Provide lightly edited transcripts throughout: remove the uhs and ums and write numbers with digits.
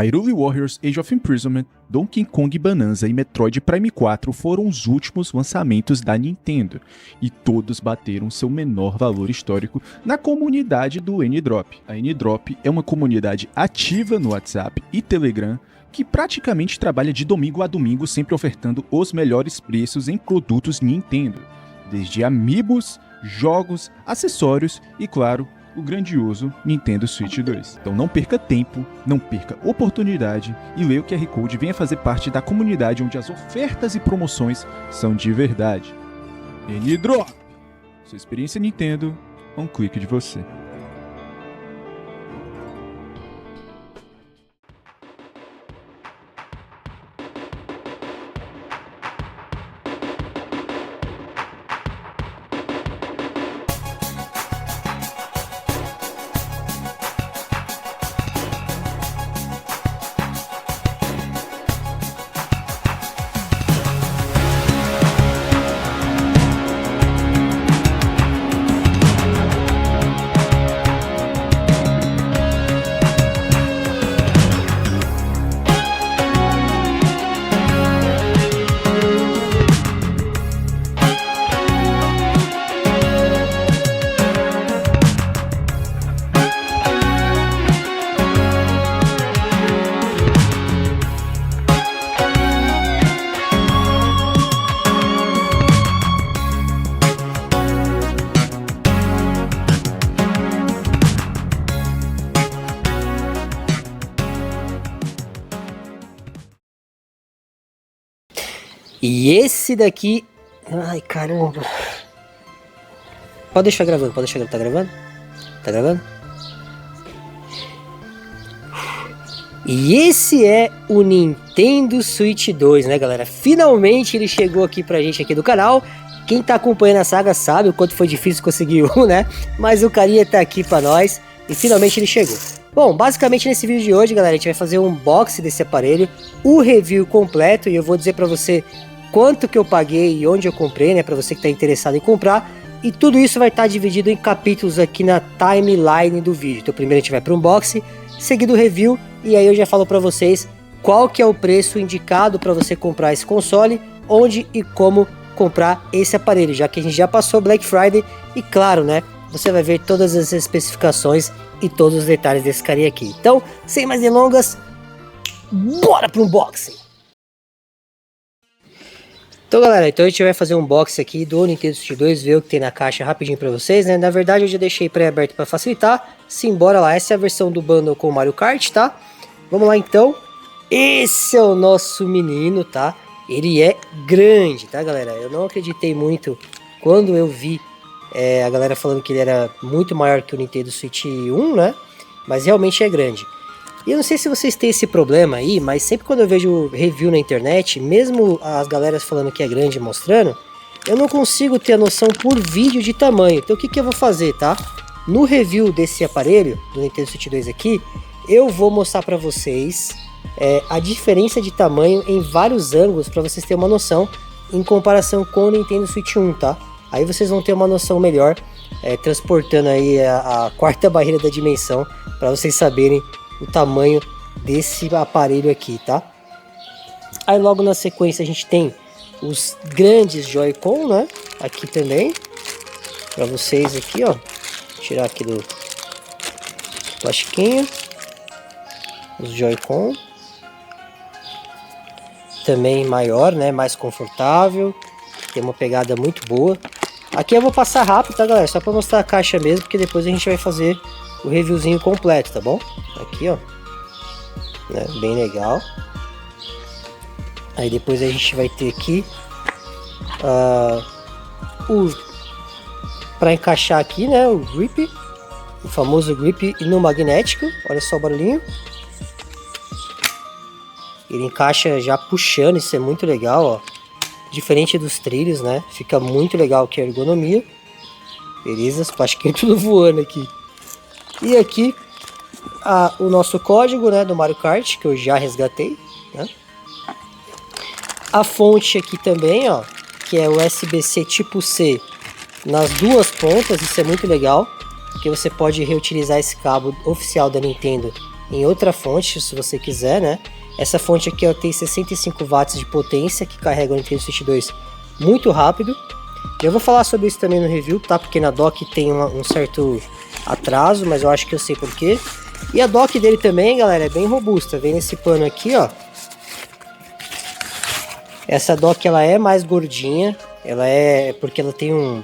Hyrule Warriors Age of Imprisonment, Donkey Kong Bonanza e Metroid Prime 4 foram os últimos lançamentos da Nintendo, e todos bateram seu menor valor histórico na comunidade do N-Drop. A N-Drop é uma comunidade ativa no WhatsApp e Telegram que praticamente trabalha de domingo a domingo, sempre ofertando os melhores preços em produtos Nintendo, desde amiibos, jogos, acessórios e, claro, o grandioso Nintendo Switch 2. Então não perca tempo, não perca oportunidade e leia o QR Code e venha fazer parte da comunidade onde as ofertas e promoções são de verdade. N-Drop! Sua experiência Nintendo a um clique de você. E esse daqui... Ai, caramba. Pode deixar gravando, pode deixar gravando. Tá gravando? Tá gravando? E esse é o Nintendo Switch 2, né, galera? Finalmente ele chegou aqui pra gente aqui do canal. Quem tá acompanhando a saga sabe o quanto foi difícil conseguir um, né? Mas o carinha tá aqui pra nós e finalmente ele chegou. Bom, basicamente nesse vídeo de hoje, galera, a gente vai fazer um unboxing desse aparelho, o review completo, e eu vou dizer pra você quanto que eu paguei e onde eu comprei, né, pra você que tá interessado em comprar, e tudo isso vai estar dividido em capítulos aqui na timeline do vídeo. Então primeiro a gente vai pro unboxing, seguido o review, e aí eu já falo pra vocês qual que é o preço indicado pra você comprar esse console, onde e como comprar esse aparelho, já que a gente já passou Black Friday, e claro, né, você vai ver todas as especificações e todos os detalhes desse carinha aqui. Então, sem mais delongas, bora pro unboxing! Então, galera, então a gente vai fazer um unboxing aqui do Nintendo Switch 2, ver o que tem na caixa rapidinho pra vocês, né? Na verdade, eu já deixei pré-aberto pra facilitar. Simbora lá, essa é a versão do bundle com o Mario Kart, tá? Vamos lá, então. Esse é o nosso menino, tá? Ele é grande, tá, galera? Eu não acreditei muito quando eu vi a galera falando que ele era muito maior que o Nintendo Switch 1, né? Mas realmente é grande. E eu não sei se vocês têm esse problema aí, mas sempre quando eu vejo review na internet, mesmo as galeras falando que é grande e mostrando, eu não consigo ter a noção por vídeo de tamanho. Então o que eu vou fazer, tá? No review desse aparelho, do Nintendo Switch 2 aqui, eu vou mostrar pra vocês a diferença de tamanho em vários ângulos, pra vocês terem uma noção em comparação com o Nintendo Switch 1, tá? Aí vocês vão ter uma noção melhor, transportando aí a quarta barreira da dimensão, para vocês saberem o tamanho desse aparelho aqui, tá? Aí logo na sequência a gente tem os grandes Joy-Con, né? Aqui também, para vocês aqui, ó. Vou tirar aqui do plastiquinho. Os Joy-Con. Também maior, né? Mais confortável. Tem uma pegada muito boa. Aqui eu vou passar rápido, tá, galera? Só para mostrar a caixa mesmo, porque depois a gente vai fazer o reviewzinho completo, tá bom? Aqui, ó, né? Bem legal. Aí depois a gente vai ter aqui para encaixar aqui, né, o grip, o famoso grip no magnético. Olha só o barulhinho. Ele encaixa já puxando, isso é muito legal, ó. Diferente dos trilhos, né? Fica muito legal aqui a ergonomia. Beleza, os plastiquinhos tudo voando aqui. E aqui o nosso código, né, do Mario Kart, que eu já resgatei, né? A fonte aqui também, ó, que é USB-C tipo C nas duas pontas. Isso é muito legal, porque você pode reutilizar esse cabo oficial da Nintendo em outra fonte, se você quiser, né? Essa fonte aqui ó, tem 65 watts de potência, que carrega o Nintendo Switch 2 muito rápido. Eu vou falar sobre isso também no review, tá? Porque na dock tem um certo atraso, mas eu acho que eu sei porquê. E a dock dele também, galera, é bem robusta. Vem nesse pano aqui, ó. Essa dock, ela é mais gordinha. Ela é... porque ela tem um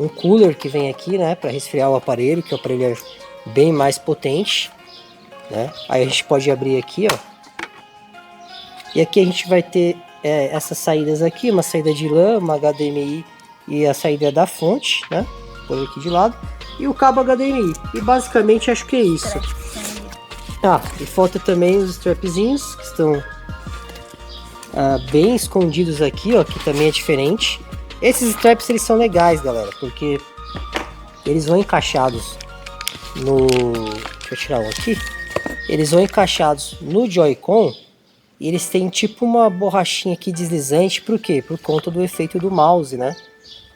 cooler que vem aqui, né? Pra resfriar o aparelho, que o aparelho é bem mais potente, né? Aí a gente pode abrir aqui, ó. E aqui a gente vai ter essas saídas aqui. Uma saída de LAN, uma HDMI e a saída da fonte, né? Por aqui de lado. E o cabo HDMI. E basicamente acho que é isso. Ah, e falta também os strapzinhos que estão bem escondidos aqui, ó, que também é diferente. Esses straps eles são legais, galera, porque eles vão encaixados no... Deixa eu tirar um aqui. Eles vão encaixados no Joy-Con e eles têm tipo uma borrachinha aqui deslizante. Por quê? Por conta do efeito do mouse, né?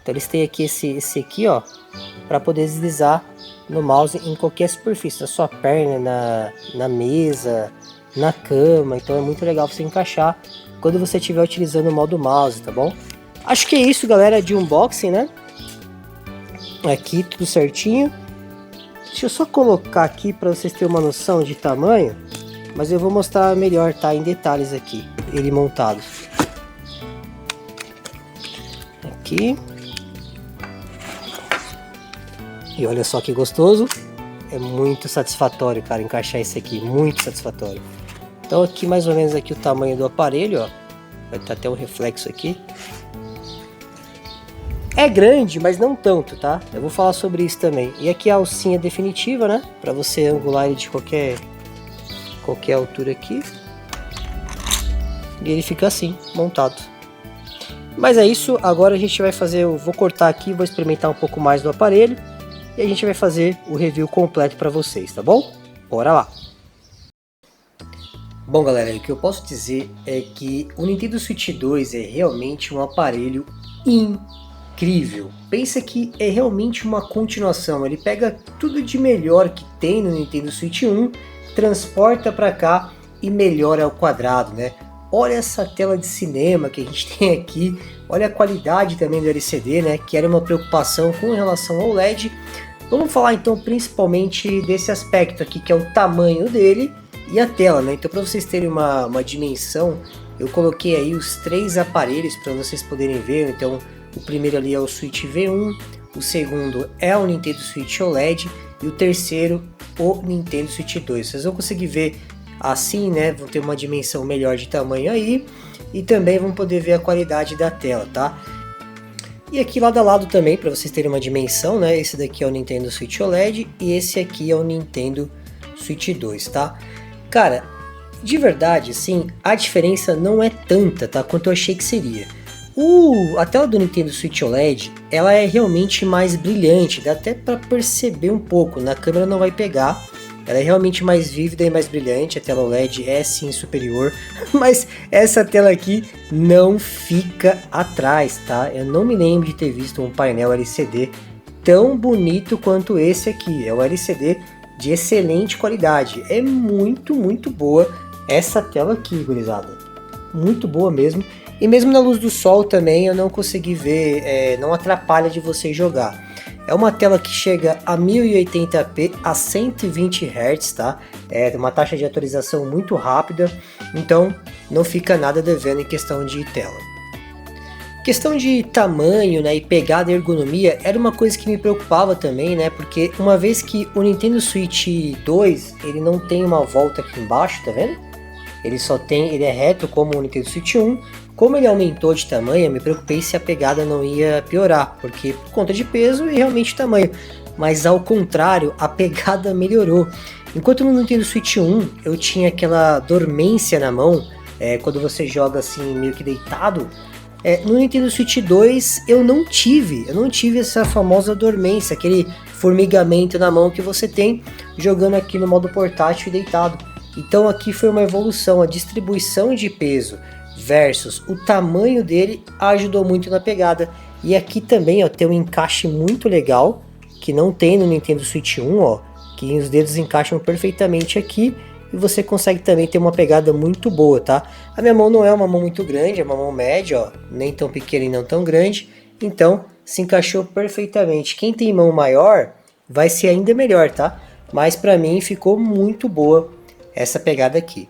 Então eles têm aqui esse aqui, ó, para poder deslizar no mouse em qualquer superfície, na sua perna, na mesa, na cama. Então é muito legal você encaixar quando você estiver utilizando o modo mouse, tá bom? Acho que é isso, galera, de unboxing, né? Aqui tudo certinho. Deixa eu só colocar aqui para vocês terem uma noção de tamanho, mas eu vou mostrar melhor, tá, em detalhes aqui, ele montado. Aqui. E olha só que gostoso. É muito satisfatório, cara, encaixar esse aqui, muito satisfatório. Então aqui mais ou menos aqui o tamanho do aparelho, ó. Vai estar até um reflexo aqui. É grande, mas não tanto, tá? Eu vou falar sobre isso também. E aqui a alcinha definitiva, né? Pra você angular ele de qualquer altura aqui. E ele fica assim, montado. Mas é isso, agora a gente vai fazer, eu vou cortar aqui, vou experimentar um pouco mais do aparelho. E a gente vai fazer o review completo pra vocês, tá bom? Bora lá! Bom, galera, o que eu posso dizer é que o Nintendo Switch 2 é realmente um aparelho incrível. Pensa que é realmente uma continuação. Ele pega tudo de melhor que tem no Nintendo Switch 1, transporta para cá e melhora ao quadrado, né? Olha essa tela de cinema que a gente tem aqui. Olha a qualidade também do LCD, né? Que era uma preocupação com relação ao LED. Vamos falar então principalmente desse aspecto aqui, que é o tamanho dele e a tela, né? Então, para vocês terem uma dimensão, eu coloquei aí os 3 aparelhos para vocês poderem ver. Então, o primeiro ali é o Switch V1, o segundo é o Nintendo Switch OLED e o terceiro o Nintendo Switch 2. Vocês vão conseguir ver assim, né? Vão ter uma dimensão melhor de tamanho aí e também vão poder ver a qualidade da tela, tá? E aqui lado a lado também, para vocês terem uma dimensão, né? Esse daqui é o Nintendo Switch OLED e esse aqui é o Nintendo Switch 2, tá? Cara, de verdade, assim, a diferença não é tanta, tá? Quanto eu achei que seria. A tela do Nintendo Switch OLED, ela é realmente mais brilhante, dá até para perceber um pouco, na câmera não vai pegar, ela é realmente mais vívida e mais brilhante, a tela OLED é sim superior, mas essa tela aqui não fica atrás, tá? Eu não me lembro de ter visto um painel LCD tão bonito quanto esse aqui, é um LCD de excelente qualidade, é muito boa essa tela aqui, gurizada, muito boa mesmo. E mesmo na luz do sol também eu não consegui ver, não atrapalha de você jogar. É uma tela que chega a 1080p a 120 Hz, tá? É uma taxa de atualização muito rápida, então não fica nada devendo em questão de tela. Questão de tamanho, né, e pegada e ergonomia era uma coisa que me preocupava também, né? Porque uma vez que o Nintendo Switch 2 ele não tem uma volta aqui embaixo, tá vendo? Ele é reto como o Nintendo Switch 1. Como ele aumentou de tamanho, eu me preocupei se a pegada não ia piorar, porque por conta de peso e realmente tamanho. Mas ao contrário, a pegada melhorou. Enquanto no Nintendo Switch 1 eu tinha aquela dormência na mão, quando você joga assim meio que deitado, no Nintendo Switch 2 eu não tive essa famosa dormência, aquele formigamento na mão que você tem jogando aqui no modo portátil e deitado. Então aqui foi uma evolução, a distribuição de peso versus o tamanho dele ajudou muito na pegada. E aqui também, ó, tem um encaixe muito legal que não tem no Nintendo Switch 1, ó, que os dedos encaixam perfeitamente aqui e você consegue também ter uma pegada muito boa, tá? A minha mão não é uma mão muito grande, é uma mão média, ó, nem tão pequena e não tão grande, então se encaixou perfeitamente. Quem tem mão maior vai ser ainda melhor, tá? Mas para mim ficou muito boa essa pegada aqui.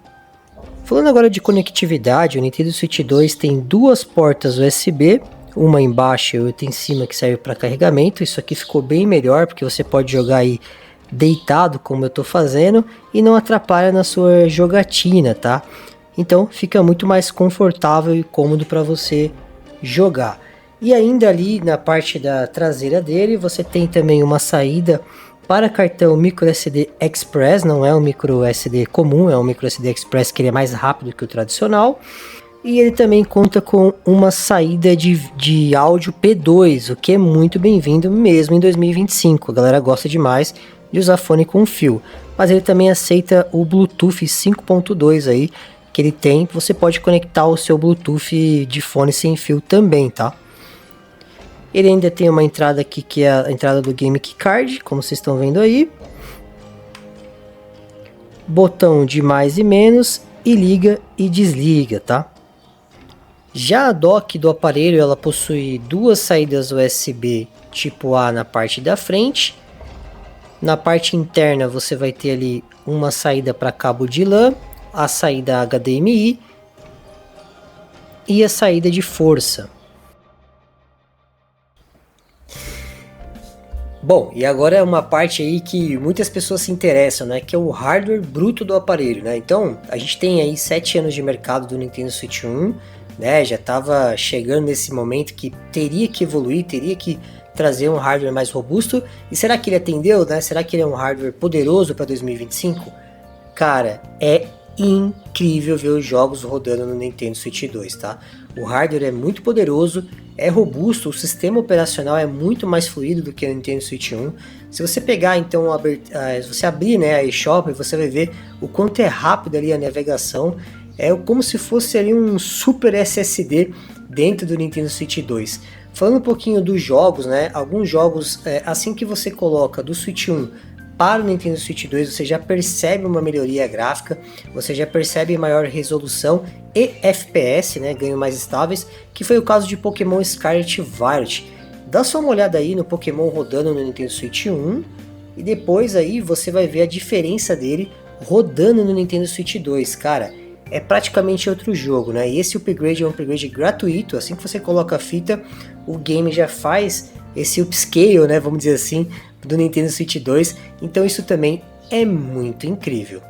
Falando agora de conectividade, o Nintendo Switch 2 tem duas portas USB, uma embaixo e outra em cima que serve para carregamento. Isso aqui ficou bem melhor porque você pode jogar aí deitado como eu estou fazendo e não atrapalha na sua jogatina, tá? Então fica muito mais confortável e cômodo para você jogar. E ainda ali na parte da traseira dele você tem também uma saída para cartão microSD Express, não é um microSD comum, é um microSD Express que ele é mais rápido que o tradicional. E ele também conta com uma saída de áudio P2, o que é muito bem-vindo mesmo em 2025. A galera gosta demais de usar fone com fio. Mas ele também aceita o Bluetooth 5.2 aí, que ele tem. Você pode conectar o seu Bluetooth de fone sem fio também, tá? Ele ainda tem uma entrada aqui que é a entrada do Game Key Card, como vocês estão vendo aí. Botão de mais e menos e liga e desliga, tá? Já a dock do aparelho, ela possui duas saídas USB tipo A na parte da frente. Na parte interna você vai ter ali uma saída para cabo de LAN, a saída HDMI e a saída de força. Bom, e agora é uma parte aí que muitas pessoas se interessam, né? Que é o hardware bruto do aparelho, né? Então, a gente tem aí 7 anos de mercado do Nintendo Switch 1, né? Já estava chegando nesse momento que teria que evoluir, teria que trazer um hardware mais robusto. E será que ele atendeu, né? Será que ele é um hardware poderoso para 2025? Cara, é incrível ver os jogos rodando no Nintendo Switch 2, tá? O hardware é muito poderoso, é robusto, o sistema operacional é muito mais fluido do que o Nintendo Switch 1. Se você pegar então, se você abrir, né, a eShop, você vai ver o quanto é rápido ali a navegação. É como se fosse ali um super SSD dentro do Nintendo Switch 2. Falando um pouquinho dos jogos, né? Alguns jogos, assim que você coloca do Switch 1 para o Nintendo Switch 2, você já percebe uma melhoria gráfica, você já percebe maior resolução e FPS, né, ganhos mais estáveis, que foi o caso de Pokémon Scarlet e Violet. Dá só uma olhada aí no Pokémon rodando no Nintendo Switch 1 e depois aí você vai ver a diferença dele rodando no Nintendo Switch 2, cara. É praticamente outro jogo, né? E esse upgrade é um upgrade gratuito, assim que você coloca a fita, o game já faz esse upscale, né, vamos dizer assim, do Nintendo Switch 2, então isso também é muito incrível.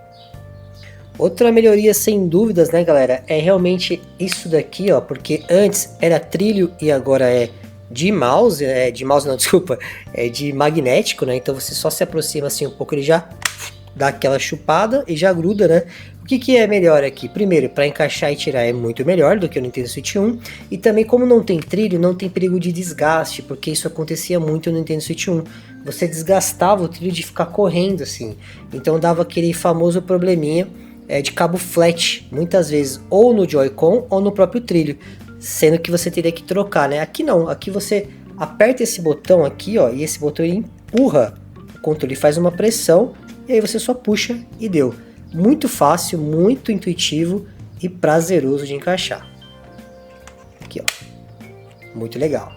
Outra melhoria sem dúvidas, né, galera, é realmente isso daqui, ó, porque antes era trilho e agora é de mouse, desculpa, é de magnético, né, então você só se aproxima assim um pouco, ele já dá aquela chupada e já gruda, né. O que é melhor aqui? Primeiro, para encaixar e tirar é muito melhor do que o Nintendo Switch 1. E também, como não tem trilho, não tem perigo de desgaste, porque isso acontecia muito no Nintendo Switch 1. Você desgastava o trilho de ficar correndo assim. Então dava aquele famoso probleminha de cabo flat, muitas vezes ou no Joy-Con ou no próprio trilho, sendo que você teria que trocar, né? Aqui não, aqui você aperta esse botão aqui, ó, e esse botão ele empurra o controle, faz uma pressão e aí você só puxa e deu. Muito fácil, muito intuitivo e prazeroso de encaixar. Aqui, ó. Muito legal.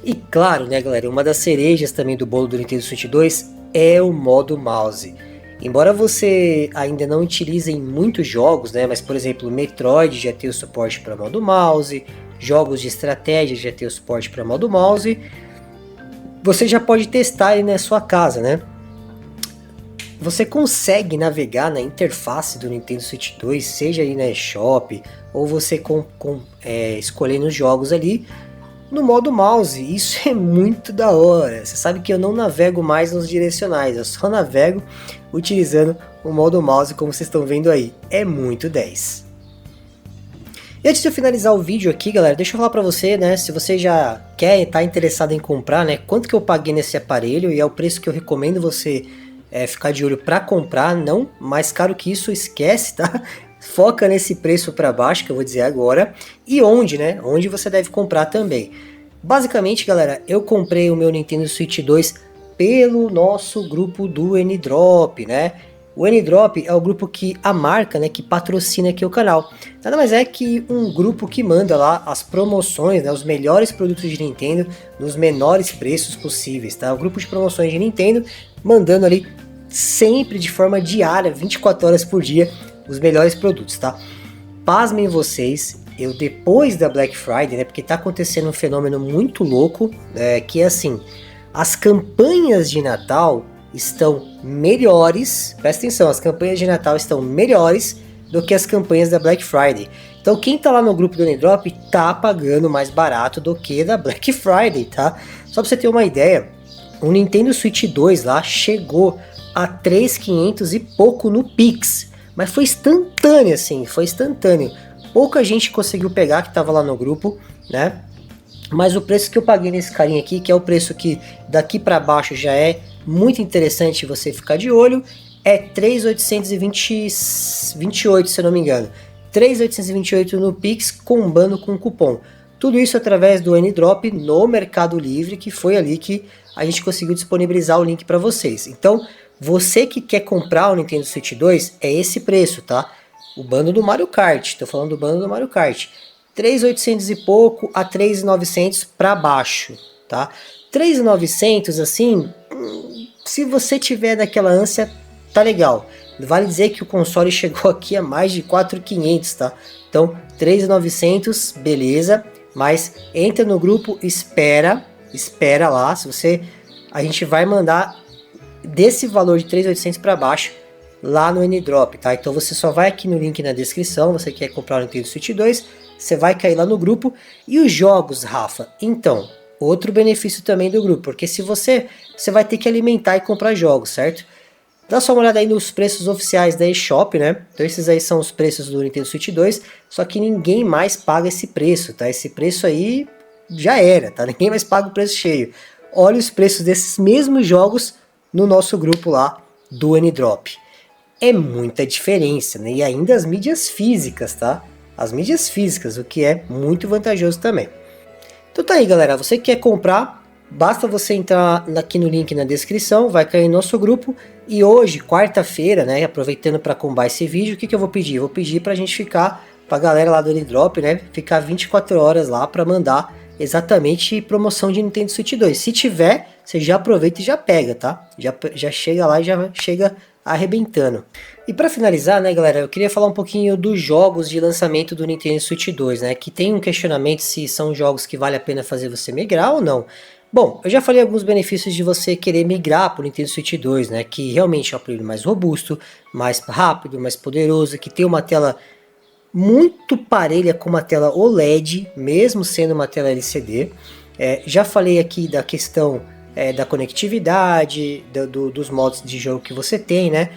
E claro, né, galera, uma das cerejas também do bolo do Nintendo Switch 2 é o modo mouse. Embora você ainda não utilize em muitos jogos, né, mas por exemplo, Metroid já tem o suporte para modo mouse, jogos de estratégia já tem o suporte para modo mouse, você já pode testar aí na sua casa, né? Você consegue navegar na interface do Nintendo Switch 2, seja aí na eShop, ou você escolhendo os jogos ali, no modo mouse. Isso é muito da hora. Você sabe que eu não navego mais nos direcionais, eu só navego utilizando o modo mouse, como vocês estão vendo aí. É muito 10. E antes de eu finalizar o vídeo aqui, galera, deixa eu falar pra você, né, se você já tá interessado em comprar, né, quanto que eu paguei nesse aparelho, e é o preço que eu recomendo você ficar de olho para comprar. Não mais caro que isso, esquece, tá? Foca nesse preço para baixo que eu vou dizer agora, e onde, né? Onde você deve comprar também. Basicamente, galera, eu comprei o meu Nintendo Switch 2 pelo nosso grupo do N-Drop, né? O N-Drop é o grupo que a marca, né, que patrocina aqui o canal. Nada mais é que um grupo que manda lá as promoções, né, os melhores produtos de Nintendo nos menores preços possíveis, tá? O grupo de promoções de Nintendo mandando ali sempre de forma diária, 24 horas por dia, os melhores produtos, tá? Pasmem vocês, eu depois da Black Friday, né, porque tá acontecendo um fenômeno muito louco, que é assim, as campanhas de Natal estão melhores, presta atenção, as campanhas de Natal estão melhores do que as campanhas da Black Friday. Então quem tá lá no grupo do N-Drop tá pagando mais barato do que da Black Friday, tá? Só pra você ter uma ideia, o Nintendo Switch 2 lá chegou a 3.500 e pouco no Pix, mas foi instantâneo assim, foi instantâneo. Pouca gente conseguiu pegar que tava lá no grupo, né? Mas o preço que eu paguei nesse carinha aqui, que é o preço que daqui para baixo já é muito interessante você ficar de olho, é 3.828, se eu não me engano. 3.828 no Pix, combando com cupom. Tudo isso através do N-Drop no Mercado Livre, que foi ali que a gente conseguiu disponibilizar o link para vocês. Então, você que quer comprar o Nintendo Switch 2, é esse preço, tá? O bundle do Mario Kart, tô falando do bundle do Mario Kart. 3.800 e pouco a 3.900 para baixo, tá? 3.900 assim, se você tiver daquela ânsia, tá legal. Vale dizer que o console chegou aqui a mais de 4.500, tá? Então, 3.900, beleza, mas entra no grupo, espera lá, a gente vai mandar desse valor de 3.800 para baixo lá no N-Drop, tá? Então você só vai aqui no link na descrição, você quer comprar o Nintendo Switch 2, você vai cair lá no grupo. E os jogos, Rafa? Então, outro benefício também do grupo, porque se você vai ter que alimentar e comprar jogos, certo? Dá só uma olhada aí nos preços oficiais da eShop, né? Então esses aí são os preços do Nintendo Switch 2, só que ninguém mais paga esse preço, tá? Esse preço aí já era, tá? Ninguém mais paga o preço cheio. Olha os preços desses mesmos jogos no nosso grupo lá do N-Drop. É muita diferença, né? E ainda as mídias físicas, tá? As mídias físicas, o que é muito vantajoso também. Então tá aí, galera. Você que quer comprar, basta você entrar aqui no link na descrição, vai cair no nosso grupo. E hoje, quarta-feira, né? Aproveitando para combar esse vídeo, o que eu vou pedir? Eu vou pedir pra gente ficar, pra galera lá do N-Drop, né? Ficar 24 horas lá para mandar exatamente promoção de Nintendo Switch 2. Se tiver, você já aproveita e já pega, tá? Já chega lá e já chega arrebentando. E para finalizar, né, galera, eu queria falar um pouquinho dos jogos de lançamento do Nintendo Switch 2, né, que tem um questionamento se são jogos que vale a pena fazer você migrar ou não. Bom, eu já falei alguns benefícios de você querer migrar para o Nintendo Switch 2, né, que realmente é um aparelho mais robusto, mais rápido, mais poderoso, que tem uma tela muito parelha com uma tela OLED, mesmo sendo uma tela LCD. Já falei aqui da questão da conectividade, dos modos de jogo que você tem, né?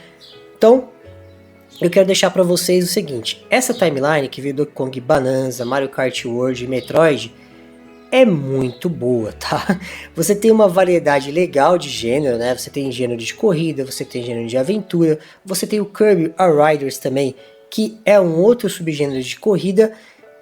Então, eu quero deixar para vocês o seguinte: essa timeline que veio do Donkey Kong Bonanza, Mario Kart World e Metroid é muito boa, tá? Você tem uma variedade legal de gênero, né? Você tem gênero de corrida, você tem gênero de aventura, você tem o Kirby Riders também, que é um outro subgênero de corrida,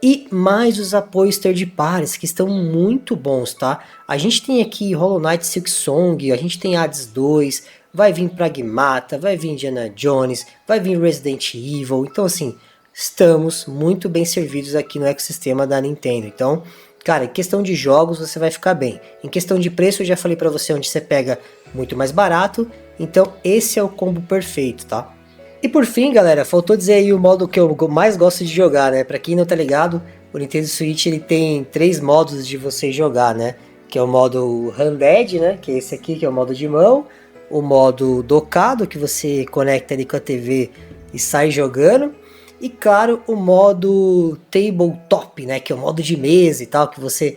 e mais os apoios third parties, que estão muito bons, tá? A gente tem aqui Hollow Knight Silksong, a gente tem Hades 2, vai vir Pragmata, vai vir Indiana Jones, vai vir Resident Evil. Então assim, estamos muito bem servidos aqui no ecossistema da Nintendo. Então, cara, em questão de jogos você vai ficar bem. Em questão de preço eu já falei pra você onde você pega muito mais barato. Então esse é o combo perfeito, tá? E por fim, galera, faltou dizer aí o modo que eu mais gosto de jogar, né? Pra quem não tá ligado, o Nintendo Switch ele tem 3 modos de você jogar, né? Que é o modo Handheld, né? Que é esse aqui, que é o modo de mão. O modo docado, que você conecta ali com a TV e sai jogando. E claro, o modo Tabletop, né? Que é o modo de mesa e tal, que você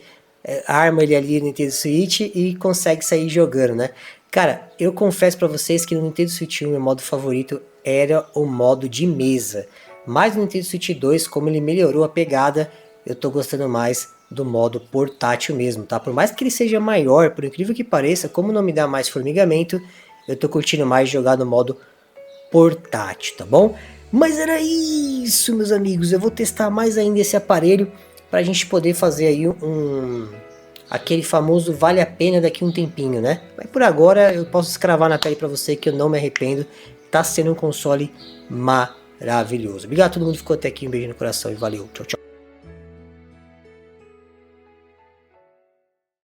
arma ele ali no Nintendo Switch e consegue sair jogando, né? Cara, eu confesso pra vocês que no Nintendo Switch 1 meu modo favorito era o modo de mesa. Mas no Nintendo Switch 2, como ele melhorou a pegada, eu tô gostando mais do modo portátil mesmo, tá? Por mais que ele seja maior, por incrível que pareça, como não me dá mais formigamento, eu tô curtindo mais jogar no modo portátil, tá bom? Mas era isso, meus amigos. Eu vou testar mais ainda esse aparelho pra gente poder fazer aí aquele famoso vale a pena daqui um tempinho, né? Mas por agora eu posso escravar na pele pra você que eu não me arrependo, tá sendo um console maravilhoso. Obrigado a todo mundo que ficou até aqui, um beijo no coração e valeu, tchau, tchau.